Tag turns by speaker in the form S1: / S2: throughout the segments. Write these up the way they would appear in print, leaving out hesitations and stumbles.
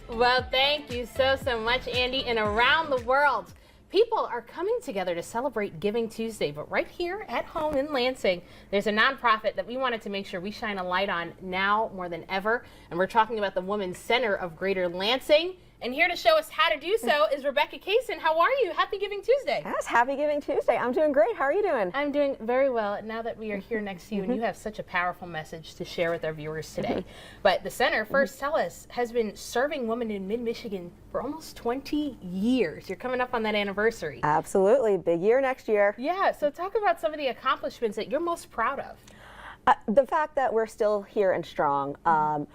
S1: Well, thank you so much, Andy. And around the world, people are coming together to celebrate Giving Tuesday. But right here at home in Lansing, there's a nonprofit that we wanted to make sure we shine a light on now more than ever. And we're talking about the Women's Center of Greater Lansing. And here to show us how to do so is Rebecca Kaysen. How are you? Happy Giving Tuesday.
S2: Yes, happy Giving Tuesday. I'm doing great. How are you doing?
S1: I'm doing very well now that we are here next to you, and you have such a powerful message to share with our viewers today. But the center, first tell us, has been serving women in mid-Michigan for almost 20 years. You're coming up on that anniversary.
S2: Absolutely. Big year next year.
S1: Yeah, so talk about some of the accomplishments that you're most proud of.
S2: The fact that we're still here and strong.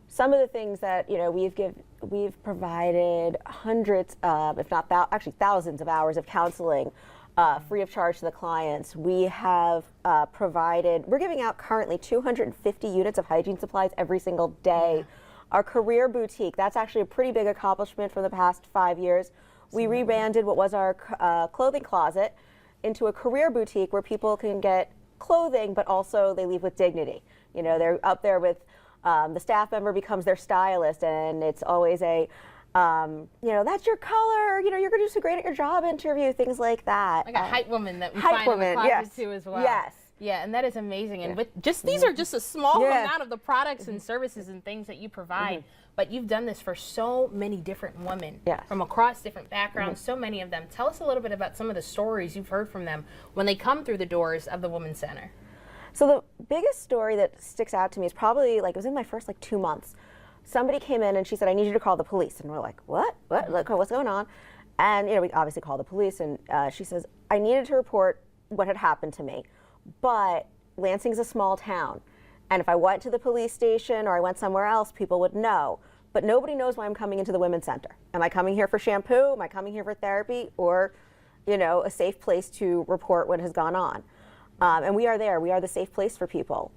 S2: Some of the things that we've provided hundreds of, if not actually thousands of hours of counseling free of charge to the clients. We have we're giving out currently 250 units of hygiene supplies every single day. Yeah. Our career boutique, that's actually a pretty big accomplishment for the past 5 years. We rebranded what was our clothing closet into a career boutique where people can get clothing, but also they leave with dignity. You know, they're up there with the staff member becomes their stylist, and it's always a, that's your color, you're going to do so great at your job interview, things like that.
S1: Like a hype woman that we find in the closet too as well.
S2: Yes.
S1: Yeah, and that is amazing. And with these are just a small amount of the products and services and things that you provide, but you've done this for so many different women from across different backgrounds, so many of them. Tell us a little bit about some of the stories you've heard from them when they come through the doors of the Women's Center.
S2: So the biggest story that sticks out to me is probably, it was in my first 2 months. Somebody came in and she said, I need you to call the police. And we're like, what? What's going on? And, we obviously called the police, and she says, I needed to report what had happened to me. But Lansing's a small town. And if I went to the police station or I went somewhere else, people would know. But nobody knows why I'm coming into the Women's Center. Am I coming here for shampoo? Am I coming here for therapy? Or, a safe place to report what has gone on? And we are there. We are the safe place for people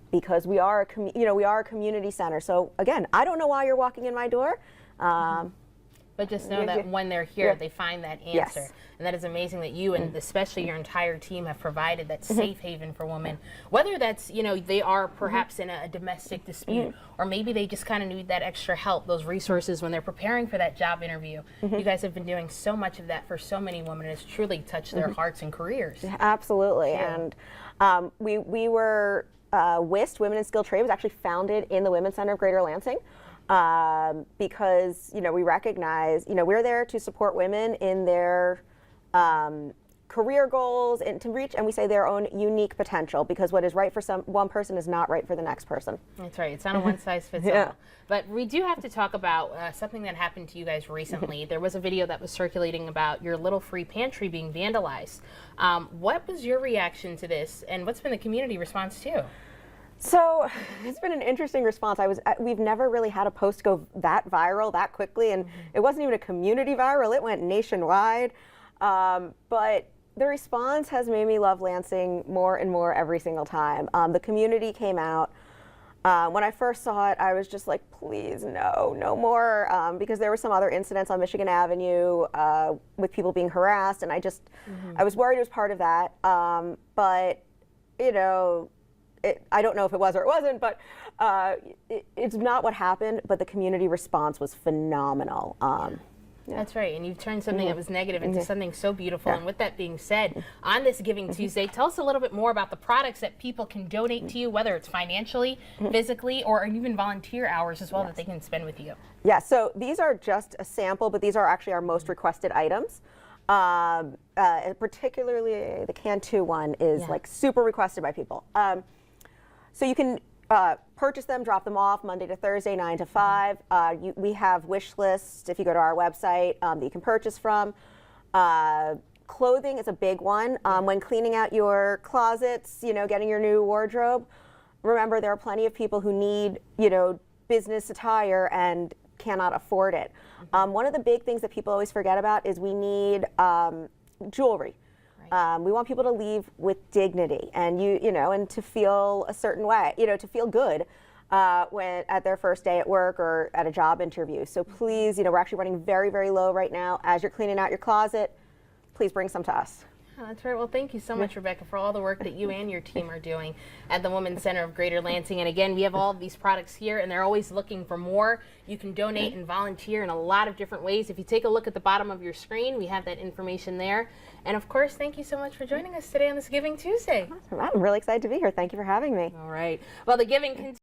S2: because we are a community center. So again, I don't know why you're walking in my door.
S1: But just know that when they're here, they find that answer. Yes. And that is amazing that you and especially your entire team have provided that safe haven for women. Whether that's, they are perhaps in a domestic dispute, or maybe they just kind of need that extra help, those resources when they're preparing for that job interview. You guys have been doing so much of that for so many women. It's truly touched their hearts and careers.
S2: Absolutely. Yeah. And we were, WIST, Women in Skilled Trade, was actually founded in the Women's Center of Greater Lansing. Because we recognize we're there to support women in their career goals and to reach, and we say, their own unique potential, because what is right for one person is not right for the next person.
S1: That's right. It's not a one size fits all. But we do have to talk about something that happened to you guys recently. There was a video that was circulating about your little free pantry being vandalized. What was your reaction to this, and what's been the community response too?
S2: So it's been an interesting response. We've never really had a post go that viral that quickly, and it wasn't even a community viral. It went nationwide. But the response has made me love Lansing more and more every single time. The community came out. When I first saw it, I was just like, please, no more, because there were some other incidents on Michigan Avenue with people being harassed, and I was worried it was part of that. But, I don't know if it was or it wasn't, but it's not what happened, but the community response was phenomenal.
S1: That's right, and you've turned something that was negative into something so beautiful. And with that being said, on this Giving Tuesday, tell us a little bit more about the products that people can donate to you, whether it's financially, physically, or even volunteer hours as well that they can spend with you. Yeah,
S2: so these are just a sample, but these are actually our most requested items. Particularly the Cantu one is super requested by people. So you can purchase them, drop them off Monday to Thursday, 9 to 5. We have wish lists if you go to our website that you can purchase from. Clothing is a big one. When cleaning out your closets, getting your new wardrobe, remember there are plenty of people who need, business attire and cannot afford it. One of the big things that people always forget about is we need jewelry. We want people to leave with dignity and and to feel a certain way, to feel good when at their first day at work or at a job interview. So please, we're actually running very, very low right now. As you're cleaning out your closet, please bring some to us.
S1: That's right. Well, thank you so much, Rebecca, for all the work that you and your team are doing at the Women's Center of Greater Lansing. And again, we have all of these products here, and they're always looking for more. You can donate and volunteer in a lot of different ways. If you take a look at the bottom of your screen, we have that information there. And of course, thank you so much for joining us today on this Giving Tuesday.
S2: Awesome. I'm really excited to be here. Thank you for having me.
S1: All right. Well, the Giving continues.